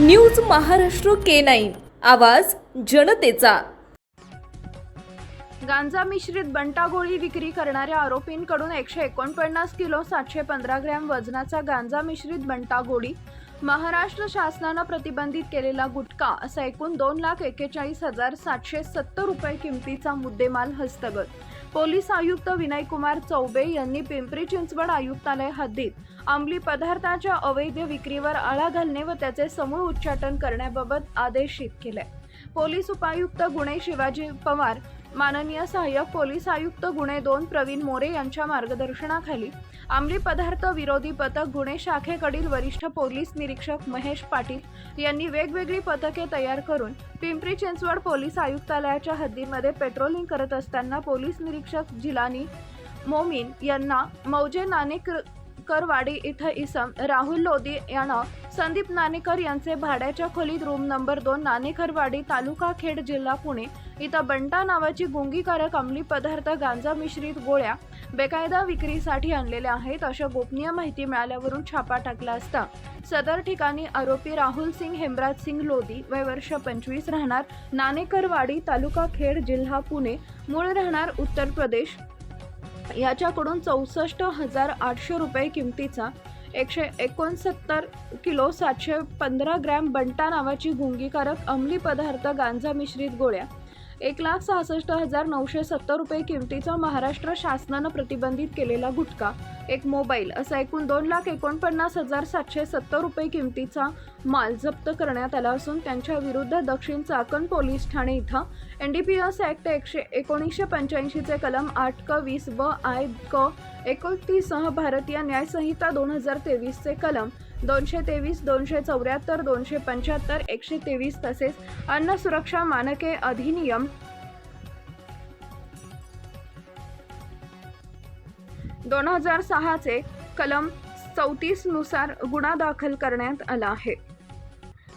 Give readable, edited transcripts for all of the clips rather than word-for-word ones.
News Maharashtra K9 आवाज जनतेचा। गांजा मिश्रित बंटागोळी विक्री करणाऱ्या आरोपींकडून 149 किलो 715 ग्रॅम वजनाचा गांजा मिश्रित बंटागोळी, महाराष्ट्र शासनाने प्रतिबंधित केलेला गुटखा असा एकूण 2,41,770 रुपये किमतीचा मुद्देमाल हस्तगत। पोलीस आयुक्त विनयकुमार चौबे यांनी पिंपरी चिंचवड आयुक्तालय हद्दीत अंमली पदार्थाच्या अवैध विक्रीवर आळा घालणे व त्याचे समूळ उच्चाटन करण्याबाबत आदेशित केले। पोलीस उपायुक्त गुणे शिवाजी पवार, माननीय सहाय्यक पोलीस आयुक्त गुणे 2 प्रवीण मोरे यांच्या मार्गदर्शनाखाली अंमली पदार्थ विरोधी पथक गुणे शाखेकडील वरिष्ठ पोलीस निरीक्षक महेश पाटील यांनी वेगवेगळी पथके तयार करून पिंपरी चिंचवड पोलीस आयुक्तालयाच्या हद्दीमध्ये पेट्रोलिंग करत असताना पोलीस निरीक्षक जिलानी मोमीन यांना मौजे नाणेकरवाडी इथं इसम राहुल लोधी यांना संदीप नाणेकर यांचे भाड्याच्या खोलीत रूम नंबर 2 नाणेकरवाडी तालुका खेड जिल्हा पुणे इथं बंटा नावाची गुंगीकारक अंमली पदार्थ गांजा मिश्रित गोळ्या बेकायदा विक्रीसाठी आणलेल्या आहेत अशा गोपनीय माहिती मिळाल्यावरून छापा टाकला असता सदर ठिकाणी आरोपी राहुल सिंग हेमराज सिंग लोधी वय वर्ष 25 राहणार नाणेकरवाडी तालुका खेड जिल्हा पुणे मूळ राहणार उत्तर प्रदेश याच्याकडून 64,800 रुपये किमतीचा 169 किलो 715 ग्रॅम बंटा नावाची गुंगीकारक अंमली पदार्थ गांजा मिश्रित गोळ्या 1,66,970 रुपये किमतीचा महाराष्ट्र शासनाने प्रतिबंधित केलेला गुटखा, एक मोबाईल असा एकूण 2,49,770 रुपये किमतीचा माल जप्त करण्यात आला असून त्यांच्या विरुद्ध दक्षिण चाकण पोलीस ठाणे इथं NDPS ऍक्ट 1985 चे कलम 8 क 20 व I क 31 सह भारतीय न्याय संहिता 2023 चे कलम 223, 274, 275, 123 तसेच अन्न सुरक्षा मानके अधिनियम 2006 चे कलम 34 नुसार गुन्हा दाखल करण्यात आला आहे।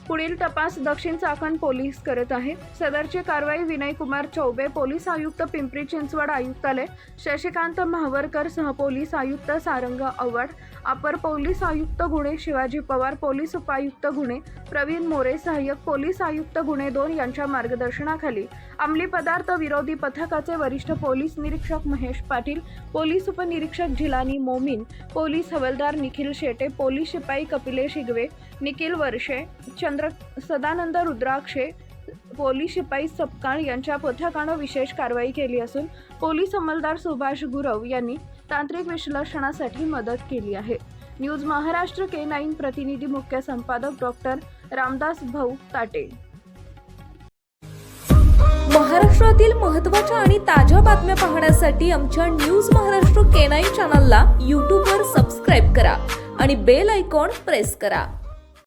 पुढील तपास दक्षिण चाकण पोलीस करत आहे। सदरची कारवाई विनयकुमार चौबे, पोलीस आयुक्त पिंपरी चिंचवड आयुक्तालय, शशिकांत महावरकर, सहपोलीस आयुक्त सारंग आव्हाड, अपर पोलीस आयुक्त गुणे शिवाजी पवार, पोलीस उपायुक्त गुणे प्रवीण मोरे, सहाय्यक पोलीस आयुक्त गुणे 2 यांच्या मार्गदर्शनाखाली अंमली पदार्थ विरोधी पथकाचे वरिष्ठ पोलीस निरीक्षक महेश पाटील, पोलीस उपनिरीक्षक जिलानी मोमीन, पोलीस हवालदार निखिल शेटे, पोलीस शिपाई कपिलेश इगवे, निखिल वर्षे, सदानंद रुद्राक्षे, पोलीस शिपाई सपकाळ यांच्या पथकाने विशेष कारवाई केली असून पोलीस अंमलदार सुभाष गुरव यांनी तांत्रिक विश्लेषणासाठी मदत केली आहे। न्यूज महाराष्ट्र K9 प्रतिनिधी मुख्य संपादक डॉक्टर रामदास भाऊ ताटे। महाराष्ट्रातील महत्त्वाच्या आणि ताज्या बातम्या पाहण्यासाठी आमच्या न्यूज महाराष्ट्र K9 चॅनलला YouTube वर सबस्क्राइब करा आणि बेल आयकॉन प्रेस करा।